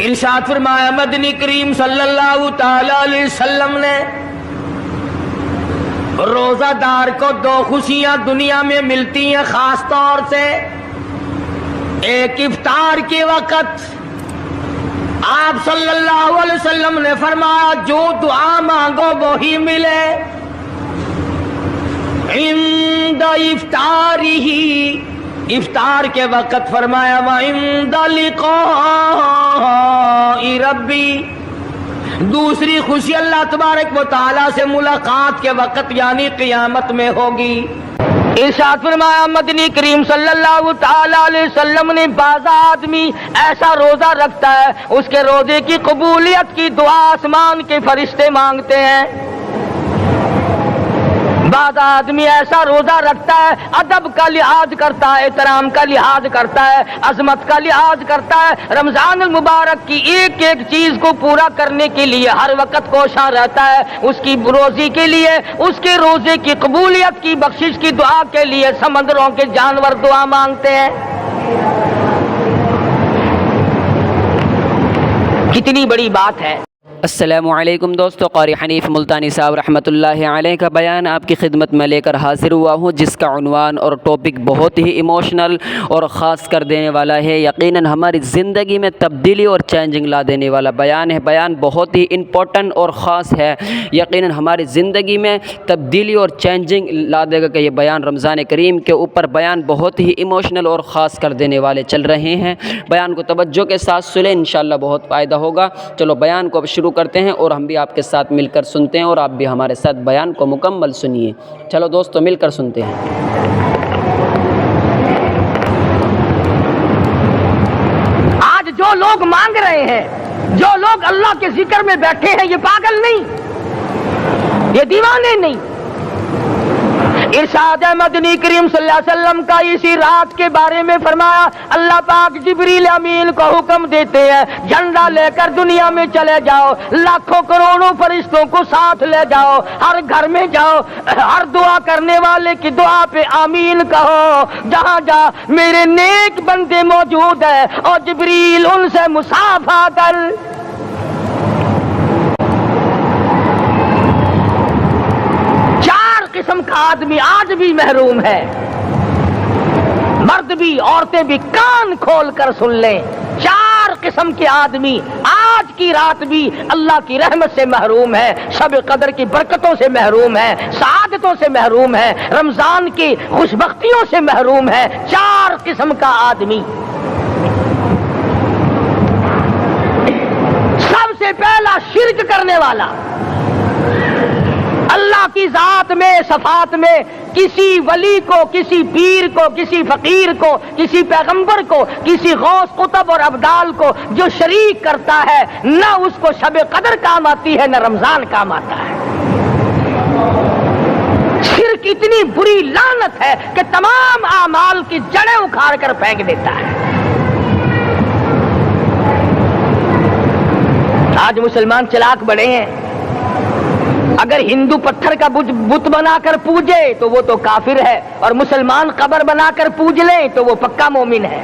ارشاد فرمایا مدنی کریم صلی اللہ تعالی علیہ وسلم نے روزہ دار کو دو خوشیاں دنیا میں ملتی ہیں خاص طور سے. ایک افطار کے وقت آپ صلی اللہ علیہ وسلم نے فرمایا جو دعا مانگو وہی ملے. عند افطارہ، افطار کے وقت فرمایا وعند لقاء ربی. دوسری خوشی اللہ تبارک و تعالی سے ملاقات کے وقت یعنی قیامت میں ہوگی. ارشاد فرمایا مدنی کریم صلی اللہ تعالی علیہ وسلم نے بعض آدمی ایسا روزہ رکھتا ہے اس کے روزے کی قبولیت کی دعا آسمان کے فرشتے مانگتے ہیں. بعض آدمی ایسا روزہ رکھتا ہے ادب کا لحاظ کرتا ہے، احترام کا لحاظ کرتا ہے، عظمت کا لحاظ کرتا ہے، رمضان المبارک کی ایک ایک چیز کو پورا کرنے کے لیے ہر وقت کوشاں رہتا ہے. اس کی روزی کے لیے، اس کے روزے کی قبولیت کی بخشش کی دعا کے لیے سمندروں کے جانور دعا مانگتے ہیں. کتنی بڑی بات ہے. السلام علیکم دوستو، قاری حنیف ملتانی صاحب رحمۃ اللہ علیہ کا بیان آپ کی خدمت میں لے کر حاضر ہوا ہوں، جس کا عنوان اور ٹاپک بہت ہی ایموشنل اور خاص کر دینے والا ہے. یقیناً ہماری زندگی میں تبدیلی اور چینجنگ لا دینے والا بیان ہے. بیان بہت ہی امپورٹنٹ اور خاص ہے. یقیناً ہماری زندگی میں تبدیلی اور چینجنگ لا دے گا کہ یہ بیان رمضان کریم کے اوپر بیان بہت ہی ایموشنل اور خاص کر دینے والے چل رہے ہیں. بیان کو توجہ کے ساتھ سنیں، انشاءاللہ بہت فائدہ ہوگا. چلو بیان کو اب شروع کرتے ہیں اور ہم بھی آپ کے ساتھ مل کر سنتے ہیں اور آپ بھی ہمارے ساتھ بیان کو مکمل سنیے. چلو دوستو مل کر سنتے ہیں. آج جو لوگ مانگ رہے ہیں، جو لوگ اللہ کے ذکر میں بیٹھے ہیں، یہ پاگل نہیں، یہ دیوانے نہیں. ارشاد مدنی کریم صلی اللہ علیہ وسلم کا اسی رات کے بارے میں فرمایا اللہ پاک جبریل امین کو حکم دیتے ہیں جھنڈا لے کر دنیا میں چلے جاؤ، لاکھوں کروڑوں فرشتوں کو ساتھ لے جاؤ، ہر گھر میں جاؤ، ہر دعا کرنے والے کی دعا پہ آمین کہو. جہاں جا میرے نیک بندے موجود ہیں اور جبریل ان سے مصافحہ کر. قسم کا آدمی آج بھی محروم ہے، مرد بھی عورتیں بھی کان کھول کر سن لیں. 4 قسم کے آدمی آج کی رات بھی اللہ کی رحمت سے محروم ہے، شب قدر کی برکتوں سے محروم ہے، سعادتوں سے محروم ہے، رمضان کی خوشبختیوں سے محروم ہے. 4 قسم کا آدمی. سب سے پہلا شرک کرنے والا، اللہ کی ذات میں صفات میں کسی ولی کو، کسی پیر کو، کسی فقیر کو، کسی پیغمبر کو، کسی غوث قطب اور ابدال کو جو شریک کرتا ہے، نہ اس کو شب قدر کام آتی ہے نہ رمضان کام آتا ہے. شرک اتنی بری لعنت ہے کہ تمام اعمال کی جڑیں اکھاڑ کر پھینک دیتا ہے. آج مسلمان چلاک بڑے ہیں. اگر ہندو پتھر کا بت بنا کر پوجے تو وہ تو کافر ہے، اور مسلمان قبر بنا کر پوج لیں تو وہ پکا مومن ہے.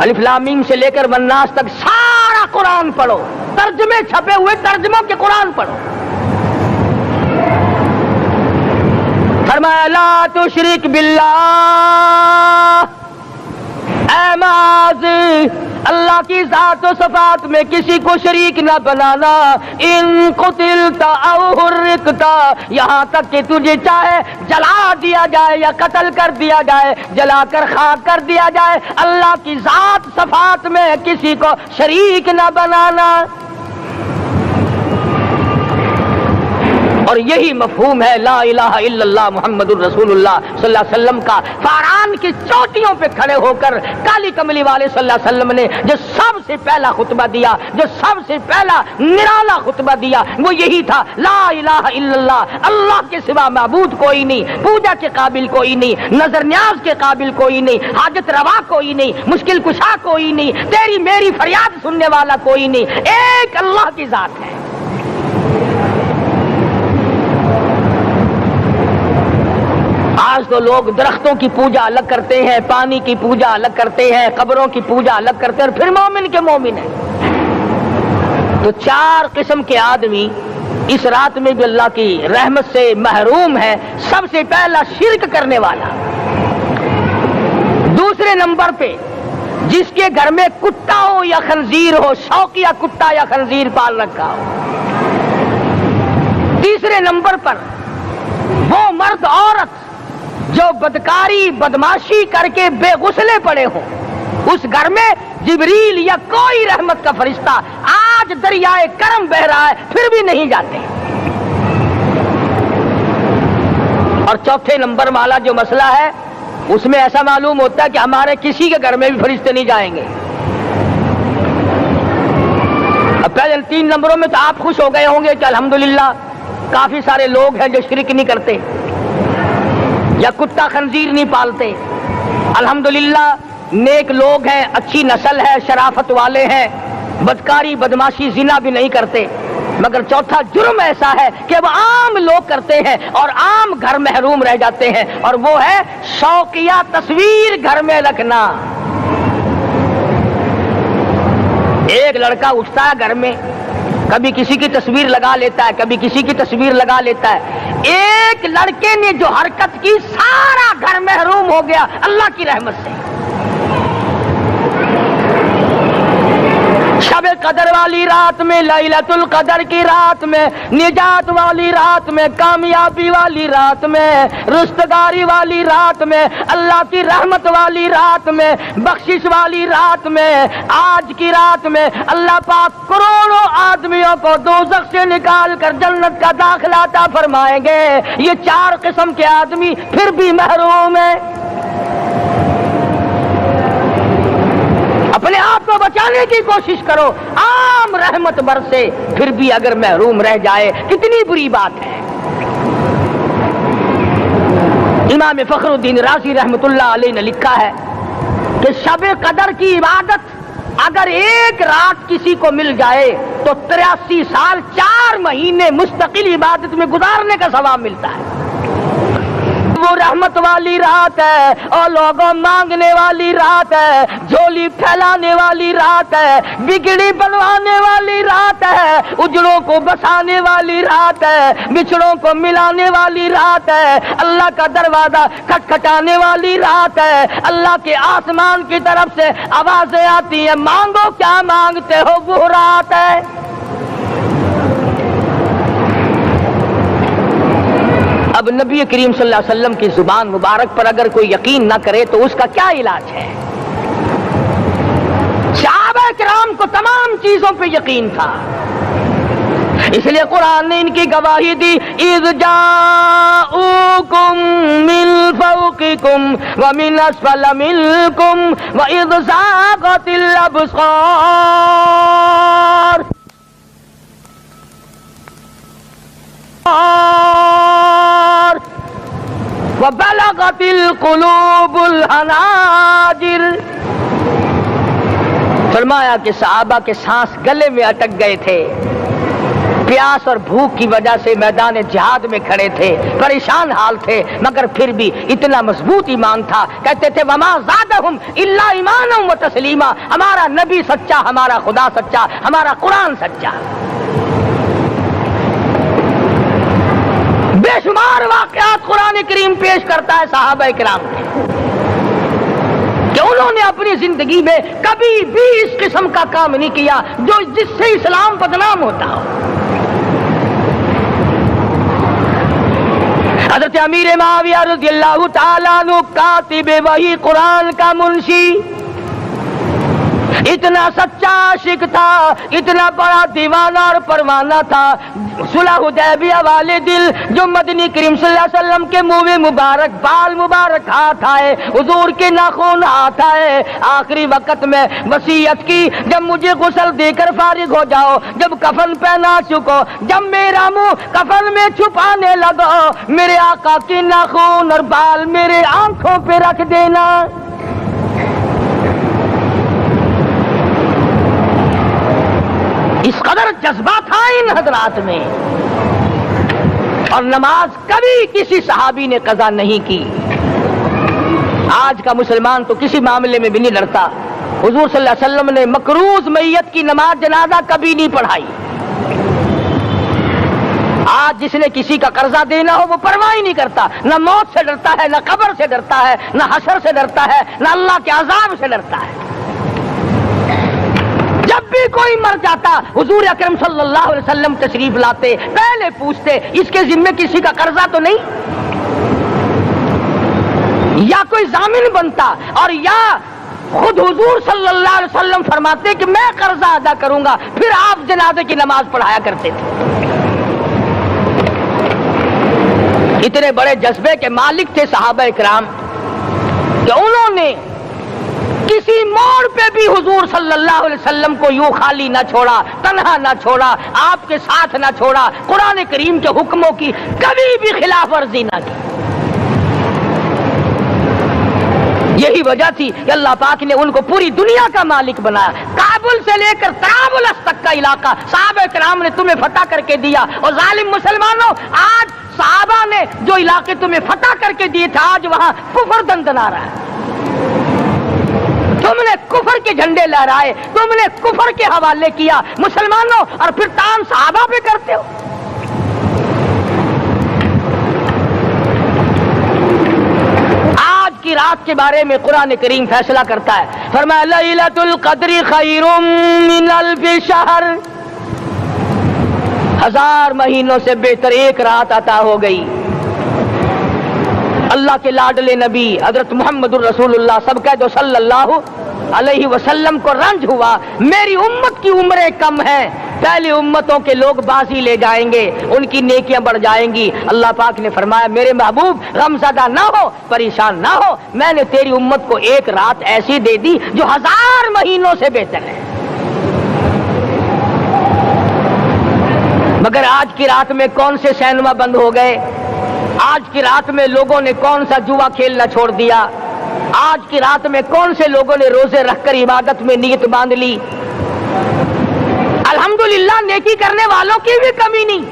الف لام میم سے لے کر والناس تک سارا قرآن پڑھو، ترجمے چھپے ہوئے ترجموں کے قرآن پڑھو. فرمایا لا تشرک باللہ، اے معاذ اللہ کی ذات و صفات میں کسی کو شریک نہ بنانا. ان قتلت او حرقت، یہاں تک کہ تجھے چاہے جلا دیا جائے یا قتل کر دیا جائے، جلا کر خاک کر دیا جائے، اللہ کی ذات صفات میں کسی کو شریک نہ بنانا. اور یہی مفہوم ہے لا الہ الا اللہ محمد الرسول اللہ صلی اللہ علیہ وسلم کا. فاران کی چوٹیوں پہ کھڑے ہو کر کالی کملی والے صلی اللہ علیہ وسلم نے جو سب سے پہلا خطبہ دیا، جو سب سے پہلا نرالا خطبہ دیا، وہ یہی تھا لا الہ الا اللہ، اللہ کے سوا معبود کوئی نہیں، پوجا کے قابل کوئی نہیں، نظر نیاز کے قابل کوئی نہیں، حاجت روا کوئی نہیں، مشکل کشا کوئی نہیں، تیری میری فریاد سننے والا کوئی نہیں، ایک اللہ کی ذات ہے. آج تو لوگ درختوں کی پوجا الگ کرتے ہیں، پانی کی پوجا الگ کرتے ہیں، قبروں کی پوجا الگ کرتے ہیں، اور پھر مومن کے مومن ہیں۔ تو 4 قسم کے آدمی اس رات میں بھی اللہ کی رحمت سے محروم ہے۔ سب سے پہلا شرک کرنے والا، دوسرے نمبر پہ جس کے گھر میں کتا ہو یا خنزیر ہو، شوقیہ کتا یا خنزیر پال رکھا ہو، تیسرے نمبر پر وہ مرد عورت جو بدکاری بدماشی کر کے بے غسلے پڑے ہوں، اس گھر میں جبریل یا کوئی رحمت کا فرشتہ آج دریائے کرم بہ رہا ہے پھر بھی نہیں جاتے۔ اور چوتھے نمبر والا جو مسئلہ ہے اس میں ایسا معلوم ہوتا ہے کہ ہمارے کسی کے گھر میں بھی فرشتے نہیں جائیں گے۔ اب پہلے 3 نمبروں میں تو آپ خوش ہو گئے ہوں گے کہ الحمدللہ کافی سارے لوگ ہیں جو شرک نہیں کرتے یا کتا خنزیر نہیں پالتے، الحمدللہ نیک لوگ ہیں، اچھی نسل ہے، شرافت والے ہیں، بدکاری بدماشی زنا بھی نہیں کرتے۔ مگر چوتھا جرم ایسا ہے کہ وہ عام لوگ کرتے ہیں اور عام گھر محروم رہ جاتے ہیں، اور وہ ہے شوقیہ تصویر گھر میں رکھنا۔ ایک لڑکا اٹھتا ہے گھر میں، کبھی کسی کی تصویر لگا لیتا ہے، کبھی کسی کی تصویر لگا لیتا ہے۔ ایک لڑکے نے جو حرکت کی سارا گھر محروم ہو گیا اللہ کی رحمت سے۔ شب قدر والی رات میں، لیلۃ القدر کی رات میں، نجات والی رات میں، کامیابی والی رات میں، رستگاری والی رات میں، اللہ کی رحمت والی رات میں، بخشش والی رات میں، آج کی رات میں اللہ پاک کروڑوں آدمیوں کو دوزخ سے نکال کر جنت کا داخلہ عطا فرمائیں گے۔ یہ 4 قسم کے آدمی پھر بھی محروم ہیں۔ اپنے آپ کو بچانے کی کوشش کرو، عام رحمت برسے پھر بھی اگر محروم رہ جائے کتنی بری بات ہے۔ امام فخر الدین رازی رحمت اللہ علیہ نے لکھا ہے کہ شب قدر کی عبادت اگر ایک رات کسی کو مل جائے تو 83 سال 4 مہینے مستقل عبادت میں گزارنے کا ثواب ملتا ہے۔ وہ رحمت والی رات ہے اور لوگوں مانگنے والی رات ہے، جھولی پھیلانے والی رات ہے، بگڑی بنوانے والی رات ہے، اجڑوں کو بسانے والی رات ہے، بچھڑوں کو ملانے والی رات ہے، اللہ کا دروازہ کھٹکھٹانے والی رات ہے، اللہ کے آسمان کی طرف سے آوازیں آتی ہیں مانگو کیا مانگتے ہو، وہ رات ہے۔ اب نبی کریم صلی اللہ علیہ وسلم کی زبان مبارک پر اگر کوئی یقین نہ کرے تو اس کا کیا علاج ہے؟ صحابہ کرام کو تمام چیزوں پہ یقین تھا، اس لیے قرآن نے ان کی گواہی دی، اذ جاؤکم من فوقکم ومن اسفل منکم واذ زاغت الابصار وبلغت القلوب الحناجر۔ فرمایا کہ صحابہ کے سانس گلے میں اٹک گئے تھے، پیاس اور بھوک کی وجہ سے میدان جہاد میں کھڑے تھے، پریشان حال تھے، مگر پھر بھی اتنا مضبوط ایمان تھا، کہتے تھے وما زادہم الا ایمانا و تسلیما، ہمارا نبی سچا، ہمارا خدا سچا، ہمارا قرآن سچا۔ بے شمار واقعات قرآن کریم پیش کرتا ہے صحابہ کرام کے کہ انہوں نے اپنی زندگی میں کبھی بھی اس قسم کا کام نہیں کیا جس سے اسلام بدنام ہوتا ہو۔ حضرت امیر معاویہ رضی اللہ تعالیٰ عنہ کاتب وحی قرآن کا منشی، اتنا سچا عاشق تھا، اتنا بڑا دیوانہ اور پروانہ تھا، صلح حدیبیہ والے دل جو مدنی کریم صلی اللہ علیہ وسلم کے منہ مبارک بال مبارک ہاتھ آئے، حضور کے ناخن ہاتھ آئے، آخری وقت میں وصیت کی جب مجھے غسل دے کر فارغ ہو جاؤ، جب کفن پہنا چکو، جب میرا منہ کفن میں چھپانے لگو، میرے آقا کے ناخن اور بال میرے آنکھوں پہ رکھ دینا۔ اس قدر جذبہ تھا ان حضرات میں۔ اور نماز کبھی کسی صحابی نے قضا نہیں کی۔ آج کا مسلمان تو کسی معاملے میں بھی نہیں لڑتا۔ حضور صلی اللہ علیہ وسلم نے مقروض میت کی نماز جنازہ کبھی نہیں پڑھائی۔ آج جس نے کسی کا قرضہ دینا ہو وہ پرواہ ہی نہیں کرتا، نہ موت سے ڈرتا ہے، نہ قبر سے ڈرتا ہے، نہ حشر سے ڈرتا ہے، نہ اللہ کے عذاب سے ڈرتا ہے۔ جب بھی کوئی مر جاتا حضور اکرم صلی اللہ علیہ وسلم تشریف لاتے، پہلے پوچھتے اس کے ذمے کسی کا قرضہ تو نہیں، یا کوئی ضامن بنتا، اور یا خود حضور صلی اللہ علیہ وسلم فرماتے کہ میں قرضہ ادا کروں گا، پھر آپ جنازے کی نماز پڑھایا کرتے تھے۔ اتنے بڑے جذبے کے مالک تھے صحابہ اکرام کہ انہوں نے کسی موڑ پہ بھی حضور صلی اللہ علیہ وسلم کو یوں خالی نہ چھوڑا، تنہا نہ چھوڑا، آپ کے ساتھ نہ چھوڑا، قرآن کریم کے حکموں کی کبھی بھی خلاف ورزی نہ کی۔ یہی وجہ تھی کہ اللہ پاک نے ان کو پوری دنیا کا مالک بنایا۔ کابل سے لے کر طرابلس تک کا علاقہ صحابہ کرام نے تمہیں فتح کر کے دیا، اور ظالم مسلمانوں آج صحابہ نے جو علاقے تمہیں فتح کر کے دیے تھے آج وہاں کفر دندنا رہا ہے۔ تم نے کفر کے جھنڈے لہرائے، تم نے کفر کے حوالے کیا مسلمانوں، اور پھر تان صحابہ پہ کرتے ہو۔ کی رات کے بارے میں قرآن کریم فیصلہ کرتا ہے، فرمایا لیلۃ القدر خیر من الف شہر، 1000 مہینوں سے بہتر ایک رات عطا ہو گئی۔ اللہ کے لاڈلے نبی حضرت محمد الرسول اللہ سب کہہ دو صلی اللہ علیہ وسلم کو رنج ہوا، میری امت کی عمریں کم ہیں، پہلی امتوں کے لوگ بازی لے جائیں گے، ان کی نیکیاں بڑھ جائیں گی۔ اللہ پاک نے فرمایا میرے محبوب غمزدہ نہ ہو، پریشان نہ ہو، میں نے تیری امت کو ایک رات ایسی دے دی جو 1000 مہینوں سے بہتر ہے۔ مگر آج کی رات میں کون سے سینما بند ہو گئے، آج کی رات میں لوگوں نے کون سا جوا کھیلنا چھوڑ دیا، آج کی رات میں کون سے لوگوں نے روزے رکھ کر عبادت میں نیت باندھ لی۔ الحمدللہ نیکی کرنے والوں کی بھی کمی نہیں،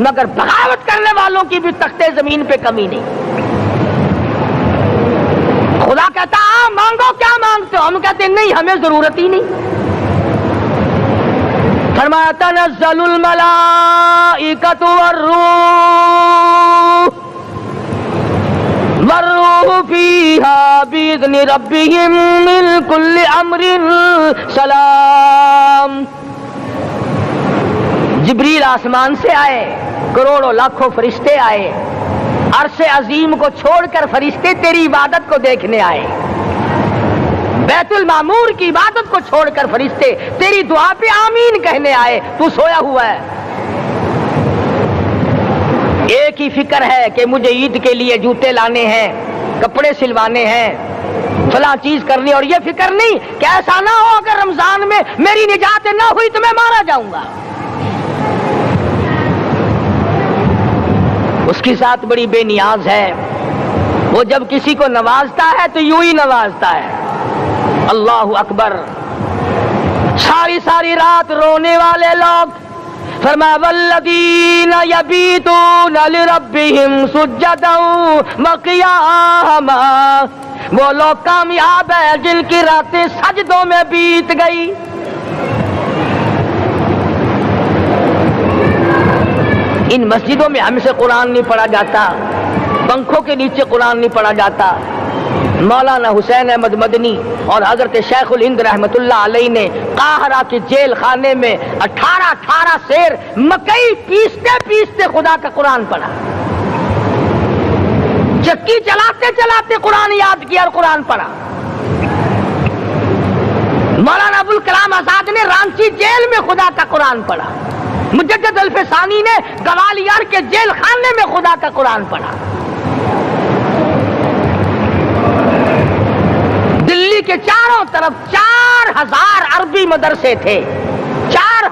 مگر بغاوت کرنے والوں کی بھی تختے زمین پہ کمی نہیں۔ خدا کہتا مانگو کیا مانگتے ہو، ہم کہتے ہیں نہیں ہمیں ضرورت ہی نہیں۔ فرمایا تنزل الملائکۃ والروح فیہا بإذن ربہم من کل امر سلام۔ جبریل آسمان سے آئے، کروڑوں لاکھوں فرشتے آئے، عرش عظیم کو چھوڑ کر فرشتے تیری عبادت کو دیکھنے آئے، بیت المعمور کی عبادت کو چھوڑ کر فرشتے تیری دعا پہ آمین کہنے آئے، تو سویا ہوا ہے۔ ایک ہی فکر ہے کہ مجھے عید کے لیے جوتے لانے ہیں، کپڑے سلوانے ہیں، فلاں چیز کرنی، اور یہ فکر نہیں کہ ایسا نہ ہو اگر رمضان میں میری نجات نہ ہوئی تو میں مارا جاؤں گا۔ اس کی ذات بڑی بے نیاز ہے، وہ جب کسی کو نوازتا ہے تو یوں ہی نوازتا ہے۔ اللہ اکبر۔ ساری ساری رات رونے والے لوگ، فرمایا والذین یبیتون لربہم سجدا وقیاما، وہ لوگ کامیاب ہیں جن کی راتیں سجدوں میں بیت گئی۔ ان مسجدوں میں ہم سے قرآن نہیں پڑھا جاتا، پنکھوں کے نیچے قرآن نہیں پڑھا جاتا۔ مولانا حسین احمد مدنی اور حضرت شیخ الہند رحمت اللہ علیہ نے قاہرہ کے جیل خانے میں 18 سیر مکئی پیستے پیستے خدا کا قرآن پڑھا، چکی چلاتے چلاتے قرآن یاد کیا اور قرآن پڑھا۔ مولانا ابوالکلام آزاد نے رانچی جیل میں خدا کا قرآن پڑھا، مجدد الفسانی نے گوالیار کے جیل خانے میں خدا کا قرآن پڑھا۔ دلی کے چاروں طرف 4000 عربی مدرسے تھے، 4000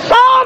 100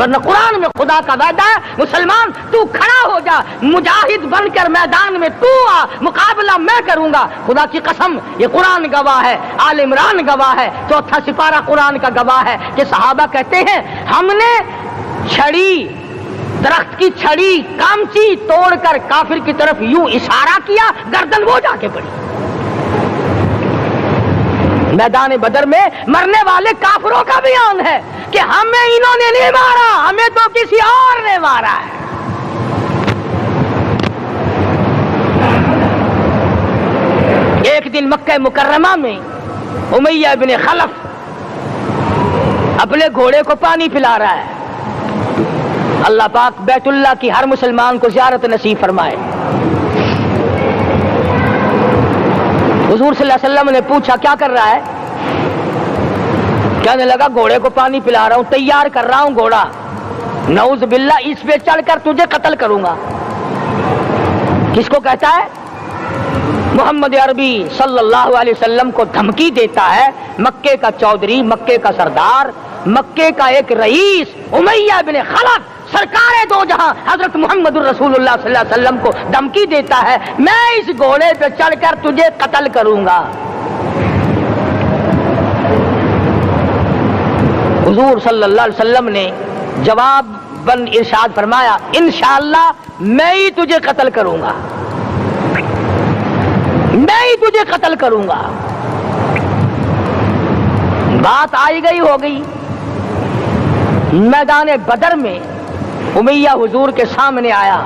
ورنہ قرآن میں خدا کا وعدہ ہے مسلمان تو کھڑا ہو جا، مجاہد بن کر میدان میں تو آ، مقابلہ میں کروں گا۔ خدا کی قسم یہ قرآن گواہ ہے، آل عمران گواہ ہے، چوتھا سپارہ قرآن کا گواہ ہے کہ صحابہ کہتے ہیں ہم نے چھڑی، درخت کی چھڑی کامچی توڑ کر کافر کی طرف یوں اشارہ کیا، گردن وہ جا کے پڑی۔ میدان بدر میں مرنے والے کافروں کا بیان ہے کہ ہمیں انہوں نے نہیں مارا، ہمیں تو کسی اور نے مارا ہے۔ ایک دن مکہ مکرمہ میں امیہ بن خلف اپنے گھوڑے کو پانی پلا رہا ہے۔ اللہ پاک بیت اللہ کی ہر مسلمان کو زیارت نصیب فرمائے۔ حضور صلی اللہ علیہ وسلم نے پوچھا کیا کر رہا ہے؟ کہنے لگا گھوڑے کو پانی پلا رہا ہوں، تیار کر رہا ہوں گھوڑا، نعوذ باللہ اس پہ چڑھ کر تجھے قتل کروں گا۔ کس کو کہتا ہے؟ محمد عربی صلی اللہ علیہ وسلم کو دھمکی دیتا ہے۔ مکے کا چودھری، مکے کا سردار، مکے کا ایک رئیس امیہ بن خلف سرکار دو جہاں حضرت محمد الرسول اللہ صلی اللہ علیہ وسلم کو دھمکی دیتا ہے میں اس گھوڑے پہ چڑھ کر تجھے قتل کروں گا۔ حضور صلی اللہ علیہ وسلم نے جواب بن ارشاد فرمایا انشاءاللہ میں ہی تجھے قتل کروں گا، میں ہی تجھے قتل کروں گا۔ بات آئی گئی ہو گئی۔ میدان بدر میں امیہ حضور کے سامنے آیا،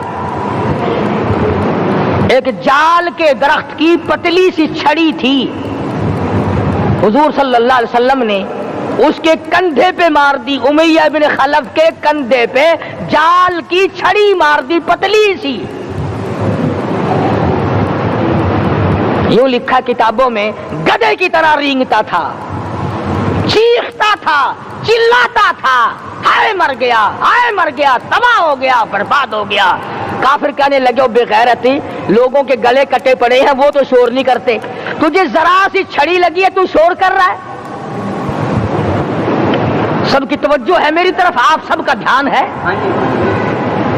ایک جال کے درخت کی پتلی سی چھڑی تھی، حضور صلی اللہ علیہ وسلم نے اس کے کندھے پہ مار دی، امیہ بن خلف کے کندھے پہ جال کی چھڑی مار دی پتلی سی۔ یوں لکھا کتابوں میں گدھے کی طرح رینگتا تھا، چیختا تھا، چلاتا تھا، ہائے مر گیا، ہائے مر گیا، تباہ ہو گیا، برباد ہو گیا۔ کافر کہنے لگے بے غیرتی، لوگوں کے گلے کٹے پڑے ہیں وہ تو شور نہیں کرتے، تجھے ذرا سی چھڑی لگی ہے تو شور کر رہا ہے۔ سب کی توجہ ہے میری طرف، آپ سب کا دھیان ہے،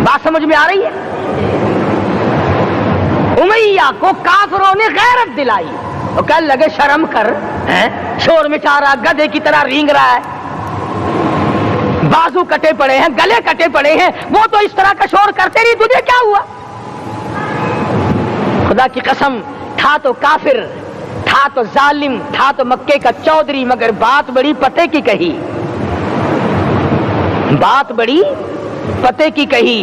بات سمجھ میں آ رہی ہے؟ امیہ کو کافروں نے غیرت دلائی، وہ کہنے لگے شرم کر، شور مچا رہا، گدھے کی طرح رینگ رہا ہے، بازو کٹے پڑے ہیں، گلے کٹے پڑے ہیں، وہ تو اس طرح کا شور کرتے نہیں، تجھے کیا ہوا؟ خدا کی قسم تھا تو کافر، تھا تو ظالم، تھا تو مکے کا چودھری، مگر بات بڑی پتے کی کہی، بات بڑی پتے کی کہی۔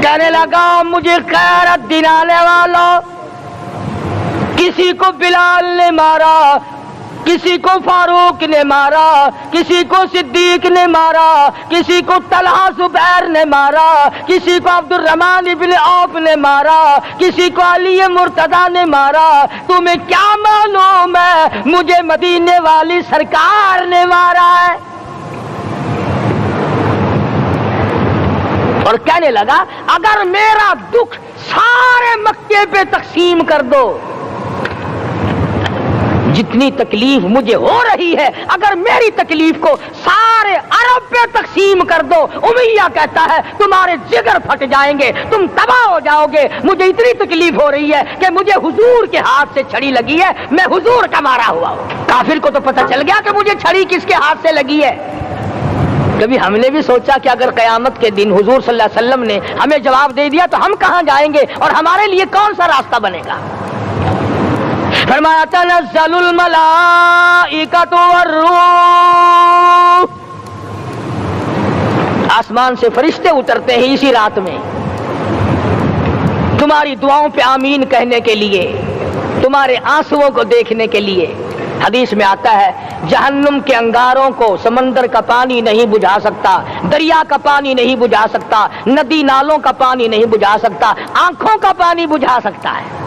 کہنے لگا مجھے غیرت دلانے والوں، کسی کو بلال نے مارا، کسی کو فاروق نے مارا، کسی کو صدیق نے مارا، کسی کو طلحہ زبیر نے مارا، کسی کو عبد الرحمن ابن عوف نے مارا، کسی کو علی مرتضیٰ نے مارا، تمہیں کیا معلوم ہے مجھے مدینے والی سرکار نے مارا ہے؟ اور کہنے لگا اگر میرا دکھ سارے مکے پہ تقسیم کر دو، جتنی تکلیف مجھے ہو رہی ہے اگر میری تکلیف کو سارے عرب پہ تقسیم کر دو، امیہ کہتا ہے تمہارے جگر پھٹ جائیں گے، تم تباہ ہو جاؤ گے۔ مجھے اتنی تکلیف ہو رہی ہے کہ مجھے حضور کے ہاتھ سے چھڑی لگی ہے، میں حضور کا مارا ہوا ہوں۔ کافر کو تو پتہ چل گیا کہ مجھے چھڑی کس کے ہاتھ سے لگی ہے۔ کبھی ہم نے بھی سوچا کہ اگر قیامت کے دن حضور صلی اللہ علیہ وسلم نے ہمیں جواب دے دیا تو ہم کہاں جائیں گے اور ہمارے لیے کون سا راستہ بنے گا؟ فرمایا تنزل الملائکۃ والروح، آسمان سے فرشتے اترتے ہیں اسی رات میں تمہاری دعاؤں پہ آمین کہنے کے لیے، تمہارے آنسوؤں کو دیکھنے کے لیے۔ حدیث میں آتا ہے جہنم کے انگاروں کو سمندر کا پانی نہیں بجھا سکتا، دریا کا پانی نہیں بجھا سکتا، ندی نالوں کا پانی نہیں بجھا سکتا، آنکھوں کا پانی بجھا سکتا ہے۔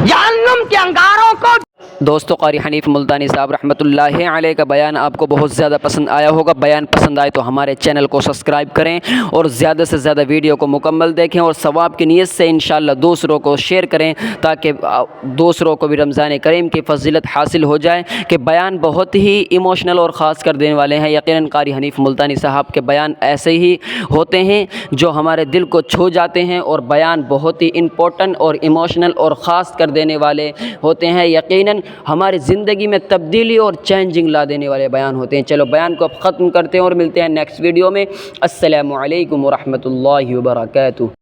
جہنم کے انگاروں کو دوستو قاری حنیف ملتانی صاحب رحمۃ اللہ علیہ کا بیان آپ کو بہت زیادہ پسند آیا ہوگا. بیان پسند آئے تو ہمارے چینل کو سبسکرائب کریں اور زیادہ سے زیادہ ویڈیو کو مکمل دیکھیں اور ثواب کی نیت سے انشاءاللہ دوسروں کو شیئر کریں تاکہ دوسروں کو بھی رمضان کریم کی فضیلت حاصل ہو جائے. کہ بیان بہت ہی ایموشنل اور خاص کر دینے والے ہیں. یقیناً قاری حنیف ملتانی صاحب کے بیان ایسے ہی ہوتے ہیں جو ہمارے دل کو چھو جاتے ہیں اور بیان بہت ہی امپورٹنٹ اور ایموشنل اور خاص کر دینے والے ہوتے ہیں. یقیناً ہماری زندگی میں تبدیلی اور چینجنگ لا دینے والے بیان ہوتے ہیں. چلو بیان کو اب ختم کرتے ہیں اور ملتے ہیں نیکسٹ ویڈیو میں. السلام علیکم ورحمۃ اللہ وبرکاتہ.